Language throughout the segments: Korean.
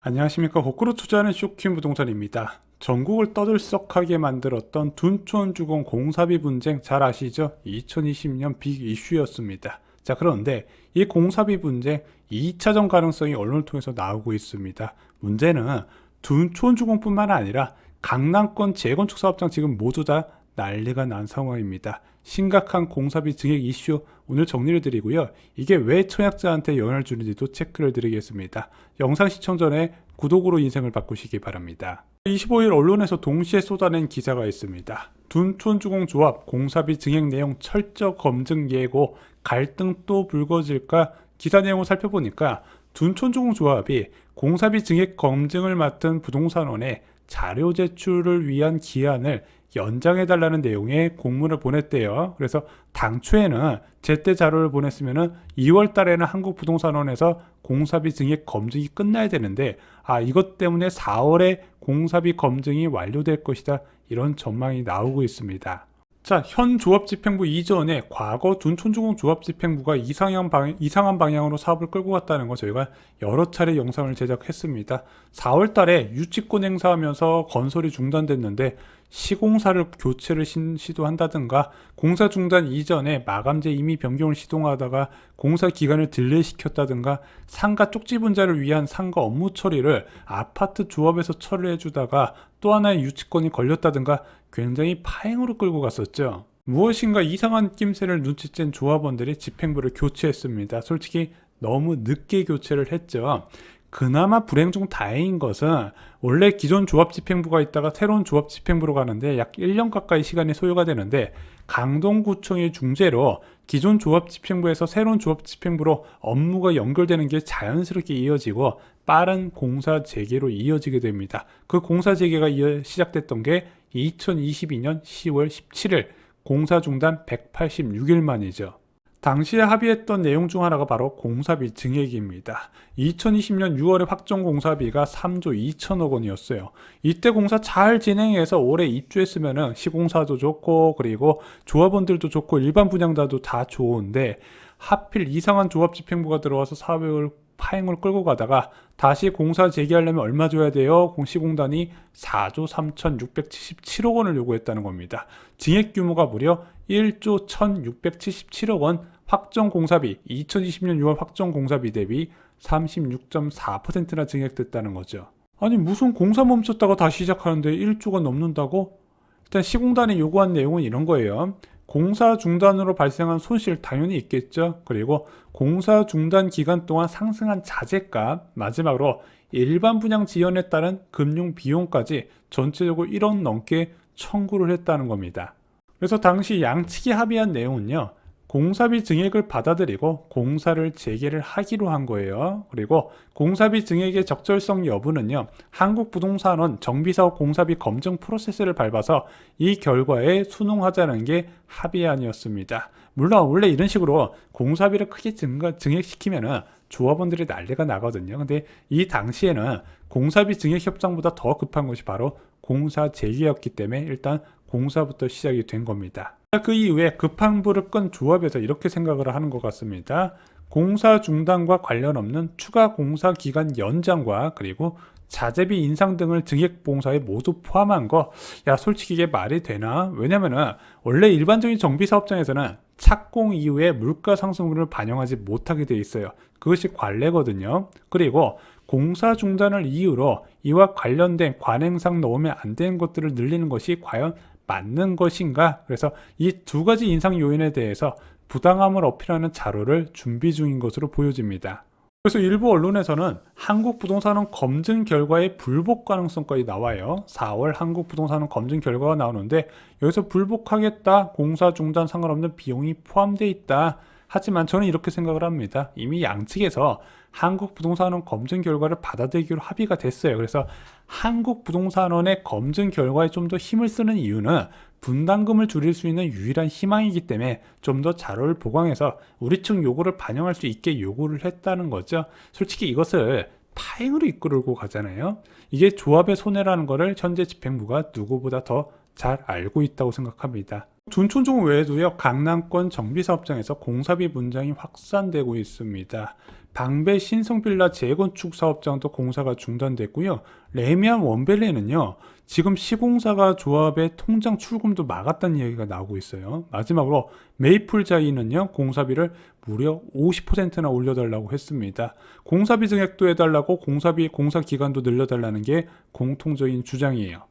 안녕하십니까. 거꾸로 투자하는 쇼킹 부동산입니다. 전국을 떠들썩하게 만들었던 둔촌주공 공사비 분쟁 잘 아시죠? 2020년 빅 이슈였습니다. 자, 그런데 이 공사비 분쟁 2차전 가능성이 언론을 통해서 나오고 있습니다. 문제는 둔촌주공뿐만 아니라 강남권 재건축 사업장 지금 모두 다 난리가 난 상황입니다. 심각한 공사비 증액 이슈 오늘 정리를 드리고요. 이게 왜 청약자한테 영향을 주는지도 체크를 드리겠습니다. 영상 시청 전에 구독으로 인생을 바꾸시기 바랍니다. 25일 언론에서 동시에 쏟아낸 기사가 있습니다. 둔촌주공조합 공사비 증액 내용 철저 검증 예고 갈등 또 불거질까? 기사 내용을 살펴보니까 둔촌주공조합이 공사비 증액 검증을 맡은 부동산원에 자료 제출을 위한 기한을 연장해달라는 내용의 공문을 보냈대요. 그래서 당초에는 제때 자료를 보냈으면 2월 달에는 한국부동산원에서 공사비 증액 검증이 끝나야 되는데 이것 때문에 4월에 공사비 검증이 완료될 것이다. 이런 전망이 나오고 있습니다. 자, 현 조합집행부 이전에 과거 둔촌주공 조합집행부가 이상한 방향으로 사업을 끌고 갔다는 거 저희가 여러 차례 영상을 제작했습니다. 4월 달에 유치권 행사하면서 건설이 중단됐는데 시공사를 교체를 시도한다든가 공사 중단 이전에 마감재 임의 변경을 시도하다가 공사 기간을 딜레이시켰다든가 상가 쪽지 분자를 위한 상가 업무 처리를 아파트 조합에서 처리해 주다가 또 하나의 유치권이 걸렸다든가 굉장히 파행으로 끌고 갔었죠. 무엇인가 이상한 낌새를 눈치챈 조합원들이 집행부를 교체했습니다. 솔직히 너무 늦게 교체를 했죠. 그나마 불행 중 다행인 것은 원래 기존 조합집행부가 있다가 새로운 조합집행부로 가는데 약 1년 가까이 시간이 소요가 되는데 강동구청의 중재로 기존 조합집행부에서 새로운 조합집행부로 업무가 연결되는 게 자연스럽게 이어지고 빠른 공사 재개로 이어지게 됩니다. 그 공사 재개가 시작됐던 게 2022년 10월 17일 공사 중단 186일 만이죠. 당시에 합의했던 내용 중 하나가 바로 공사비 증액입니다. 2020년 6월에 확정 공사비가 3조 2천억 원이었어요. 이때 공사 잘 진행해서 올해 입주했으면 시공사도 좋고 그리고 조합원들도 좋고 일반 분양자도 다 좋은데 하필 이상한 조합집행부가 들어와서 사업을 파행을 끌고 가다가 다시 공사 재개하려면 얼마 줘야 돼요? 시공단이 4조 3,677억 원을 요구했다는 겁니다. 증액 규모가 무려 1조 1,677억 원, 확정 공사비 2020년 6월 확정 공사비 대비 36.4%나 증액됐다는 거죠. 아니 무슨 공사 멈췄다가 다시 시작하는데 1조가 넘는다고? 일단 시공단이 요구한 내용은 이런 거예요. 공사 중단으로 발생한 손실 당연히 있겠죠. 그리고 공사 중단 기간 동안 상승한 자재값, 마지막으로 일반 분양 지연에 따른 금융 비용까지 전체적으로 1억 넘게 청구를 했다는 겁니다. 그래서 당시 양측이 합의한 내용은요. 공사비 증액을 받아들이고 공사를 재개를 하기로 한 거예요. 그리고 공사비 증액의 적절성 여부는요. 한국부동산원 정비사업 공사비 검증 프로세스를 밟아서 이 결과에 순응하자는 게 합의안이었습니다. 물론 원래 이런 식으로 공사비를 크게 증액시키면은 조합원들이 난리가 나거든요. 근데 이 당시에는 공사비 증액 협상보다 더 급한 것이 바로 공사 재개였기 때문에 일단 공사부터 시작이 된 겁니다. 그 이후에 급한 불을 끈 조합에서 이렇게 생각을 하는 것 같습니다. 공사 중단과 관련 없는 추가 공사 기간 연장과 그리고 자재비 인상 등을 증액 봉사에 모두 포함한 거, 솔직히 이게 말이 되나? 왜냐면은 원래 일반적인 정비 사업장에서는 착공 이후에 물가 상승분을 반영하지 못하게 돼 있어요. 그것이 관례거든요. 그리고 공사 중단을 이유로 이와 관련된 관행상 넣으면 안 되는 것들을 늘리는 것이 과연 맞는 것인가? 그래서 이 두 가지 인상 요인에 대해서 부당함을 어필하는 자료를 준비 중인 것으로 보여집니다. 그래서 일부 언론에서는 한국부동산원 검증 결과의 불복 가능성까지 나와요. 4월 한국부동산원 검증 결과가 나오는데 여기서 불복하겠다, 공사 중단 상관없는 비용이 포함되어 있다. 하지만 저는 이렇게 생각을 합니다. 이미 양측에서 한국부동산원 검증 결과를 받아들이기로 합의가 됐어요. 그래서 한국부동산원의 검증 결과에 좀 더 힘을 쓰는 이유는 분담금을 줄일 수 있는 유일한 희망이기 때문에 좀 더 자료를 보강해서 우리 측 요구를 반영할 수 있게 요구를 했다는 거죠. 솔직히 이것을 파행으로 이끌고 가잖아요. 이게 조합의 손해라는 것을 현재 집행부가 누구보다 더 잘 알고 있다고 생각합니다. 둔촌주공 외에도요, 강남권 정비사업장에서 공사비 분쟁이 확산되고 있습니다. 방배 신성빌라 재건축 사업장도 공사가 중단됐고요. 레미안 원밸리는요, 지금 시공사가 조합의 통장 출금도 막았다는 이야기가 나오고 있어요. 마지막으로 메이플자이는요, 공사비를 무려 50%나 올려달라고 했습니다. 공사비 증액도 해달라고 공사 기간도 늘려달라는 게 공통적인 주장이에요.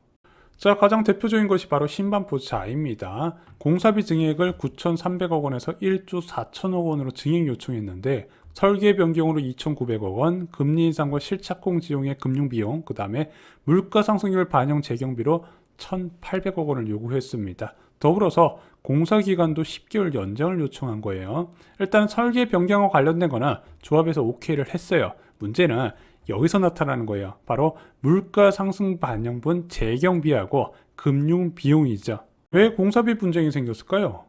자, 가장 대표적인 것이 바로 신반포자입니다. 공사비 증액을 9,300억 원에서 1조 4천억 원으로 증액 요청했는데 설계 변경으로 2,900억 원, 금리 인상과 실착공 지용의 금융비용, 그 다음에 물가 상승률 반영 재경비로 1,800억 원을 요구했습니다. 더불어서 공사 기간도 10개월 연장을 요청한 거예요. 일단 설계 변경과 관련된 거나 조합에서 오케이를 했어요. 문제는 여기서 나타나는 거예요. 바로 물가 상승 반영분 재경비하고 금융 비용이죠. 왜 공사비 분쟁이 생겼을까요?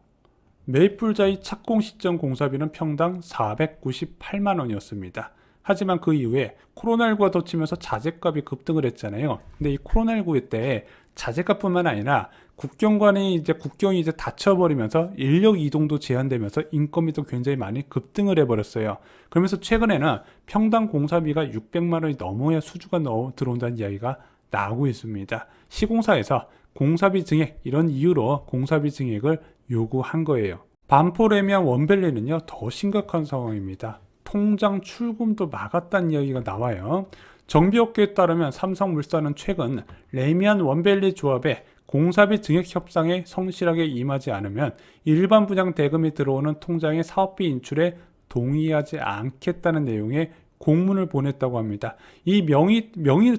메이플자이 착공 시점 공사비는 평당 498만 원이었습니다. 하지만 그 이후에 코로나19가 덮치면서 자재값이 급등을 했잖아요. 근데 이 코로나19 때 자재값뿐만 아니라 국경이 이제 닫혀버리면서 인력 이동도 제한되면서 인건비도 굉장히 많이 급등을 해버렸어요. 그러면서 최근에는 평당 공사비가 600만 원이 넘어야 수주가 들어온다는 이야기가 나오고 있습니다. 시공사에서 공사비 증액, 이런 이유로 공사비 증액을 요구한 거예요. 반포레미안 원밸리는요, 더 심각한 상황입니다. 통장 출금도 막았다는 이야기가 나와요. 정비업계에 따르면 삼성물산은 최근 레미안 원밸리 조합의 공사비 증액 협상에 성실하게 임하지 않으면 일반 분양 대금이 들어오는 통장의 사업비 인출에 동의하지 않겠다는 내용의 공문을 보냈다고 합니다. 이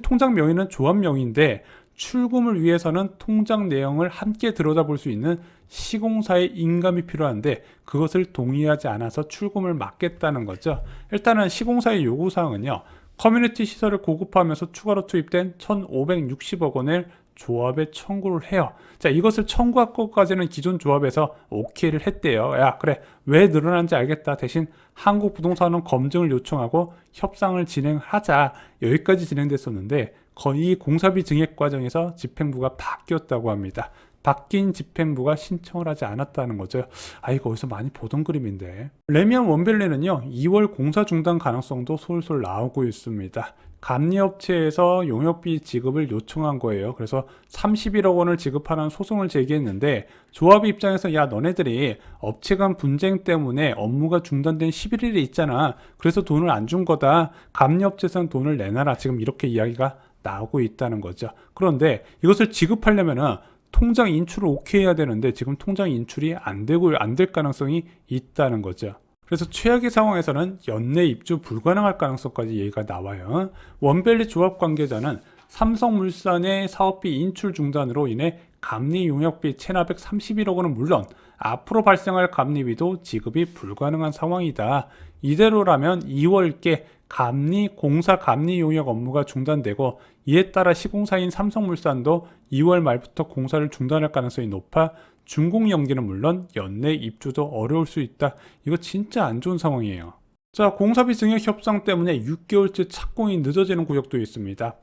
통장 명의는 조합 명의인데 출금을 위해서는 통장 내용을 함께 들여다볼 수 있는 시공사의 인감이 필요한데 그것을 동의하지 않아서 출금을 막겠다는 거죠. 일단은 시공사의 요구사항은요, 커뮤니티 시설을 고급화하면서 추가로 투입된 1,560억 원을 조합에 청구를 해요. 자, 이것을 청구할 것까지는 기존 조합에서 오케이를 했대요. 야, 그래, 왜 늘어난지 알겠다. 대신 한국부동산은 검증을 요청하고 협상을 진행하자. 여기까지 진행됐었는데 이 공사비 증액 과정에서 집행부가 바뀌었다고 합니다. 바뀐 집행부가 신청을 하지 않았다는 거죠. 이거 어디서 많이 보던 그림인데. 레미안 원밸리는요, 2월 공사 중단 가능성도 솔솔 나오고 있습니다. 감리업체에서 용역비 지급을 요청한 거예요. 그래서 31억 원을 지급하는 소송을 제기했는데 조합 입장에서 야, 너네들이 업체 간 분쟁 때문에 업무가 중단된 11일에 있잖아. 그래서 돈을 안 준 거다. 감리업체에서는 돈을 내놔라. 지금 이렇게 이야기가 나오고 있다는 거죠. 그런데 이것을 지급하려면은 통장 인출을 오케이 해야 되는데 지금 통장 인출이 안 될 가능성이 있다는 거죠. 그래서 최악의 상황에서는 연내 입주 불가능할 가능성까지 얘기가 나와요. 원밸리 조합 관계자는 삼성물산의 사업비 인출 중단으로 인해 감리 용역비 1,431억 원은 물론 앞으로 발생할 감리비도 지급이 불가능한 상황이다. 이대로라면 2월께 공사 감리 용역 업무가 중단되고 이에 따라 시공사인 삼성물산도 2월 말부터 공사를 중단할 가능성이 높아 준공 연기는 물론 연내 입주도 어려울 수 있다. 이거 진짜 안 좋은 상황이에요. 자, 공사비 증액 협상 때문에 6개월째 착공이 늦어지는 구역도 있습니다.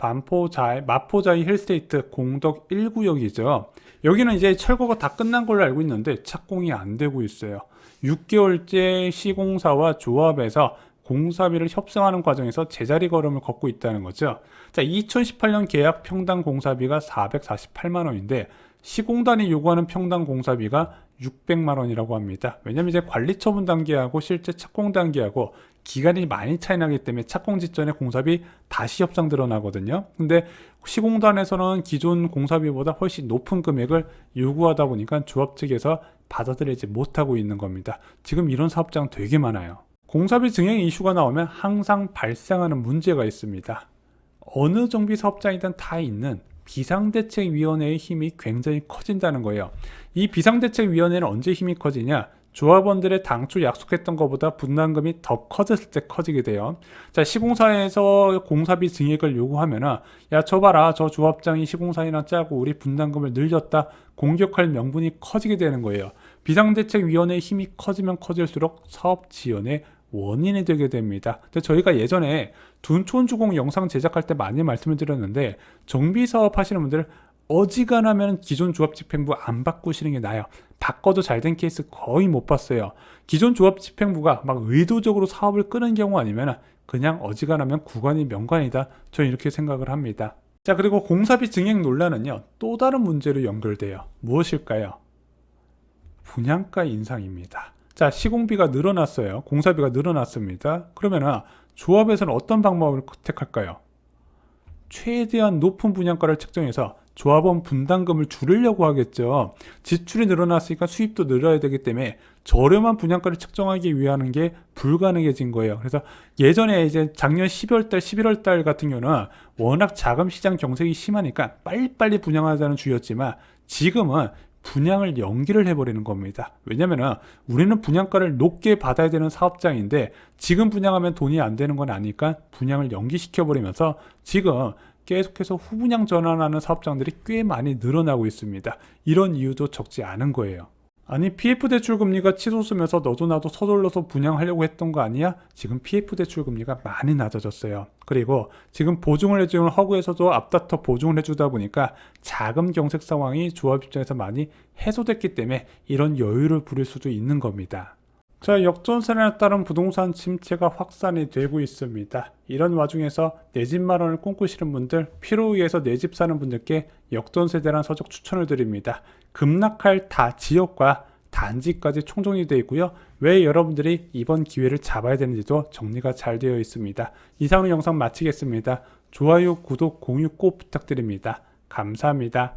마포자이 힐스테이트 공덕 1구역이죠. 여기는 이제 철거가 다 끝난 걸로 알고 있는데 착공이 안 되고 있어요. 6개월째 시공사와 조합에서 공사비를 협상하는 과정에서 제자리 걸음을 걷고 있다는 거죠. 자, 2018년 계약 평당 공사비가 448만 원인데 시공단이 요구하는 평당 공사비가 600만 원이라고 합니다. 왜냐면 이제 관리처분 단계하고 실제 착공 단계하고 기간이 많이 차이 나기 때문에 착공 직전에 공사비 다시 협상 드러나거든요. 근데 시공단에서는 기존 공사비보다 훨씬 높은 금액을 요구하다 보니까 조합 측에서 받아들이지 못하고 있는 겁니다. 지금 이런 사업장 되게 많아요. 공사비 증액 이슈가 나오면 항상 발생하는 문제가 있습니다. 어느 정비 사업장이든 다 있는 비상대책위원회의 힘이 굉장히 커진다는 거예요. 이 비상대책위원회는 언제 힘이 커지냐? 조합원들의 당초 약속했던 것보다 분담금이 더 커졌을 때 커지게 돼요. 자, 시공사에서 공사비 증액을 요구하면은 야, 저 봐라, 저 조합장이 시공사이랑 짜고 우리 분담금을 늘렸다, 공격할 명분이 커지게 되는 거예요. 비상대책위원회의 힘이 커지면 커질수록 사업 지연의 원인이 되게 됩니다. 근데 저희가 예전에 둔촌주공 영상 제작할 때 많이 말씀을 드렸는데 정비 사업 하시는 분들 어지간하면 기존 조합집행부 안 바꾸시는 게 나아요. 바꿔도 잘 된 케이스 거의 못 봤어요. 기존 조합집행부가 막 의도적으로 사업을 끄는 경우 아니면 그냥 어지간하면 구관이 명관이다. 저는 이렇게 생각을 합니다. 자, 그리고 공사비 증액 논란은요, 또 다른 문제로 연결돼요. 무엇일까요? 분양가 인상입니다. 자, 시공비가 늘어났어요. 공사비가 늘어났습니다. 그러면 조합에서는 어떤 방법을 택할까요? 최대한 높은 분양가를 책정해서 조합원 분담금을 줄이려고 하겠죠. 지출이 늘어났으니까 수입도 늘어야 되기 때문에 저렴한 분양가를 책정하기 위한 게 불가능해진 거예요. 그래서 예전에 이제 작년 12월 달, 11월 달 같은 경우는 워낙 자금 시장 경색이 심하니까 빨리빨리 분양하자는 주였지만 지금은 분양을 연기를 해버리는 겁니다. 왜냐면은 우리는 분양가를 높게 받아야 되는 사업장인데 지금 분양하면 돈이 안 되는 건 아니까 분양을 연기시켜버리면서 지금 계속해서 후분양 전환하는 사업장들이 꽤 많이 늘어나고 있습니다. 이런 이유도 적지 않은 거예요. 아니, PF 대출금리가 치솟으면서 너도 나도 서둘러서 분양하려고 했던 거 아니야? 지금 PF 대출금리가 많이 낮아졌어요. 그리고 지금 보증을 해주는 허구에서도 앞다퉈 보증을 해주다 보니까 자금 경색 상황이 조합 입장에서 많이 해소됐기 때문에 이런 여유를 부릴 수도 있는 겁니다. 자, 역전세에 따른 부동산 침체가 확산이 되고 있습니다. 이런 와중에서 내 집 마련을 꿈꾸시는 분들, 필요에 의해서 내 집 사는 분들께 역전세에 대한 서적 추천을 드립니다. 급락할 지역과 단지까지 총정리되어 있고요. 왜 여러분들이 이번 기회를 잡아야 되는지도 정리가 잘 되어 있습니다. 이상으로 영상 마치겠습니다. 좋아요, 구독, 공유 꼭 부탁드립니다. 감사합니다.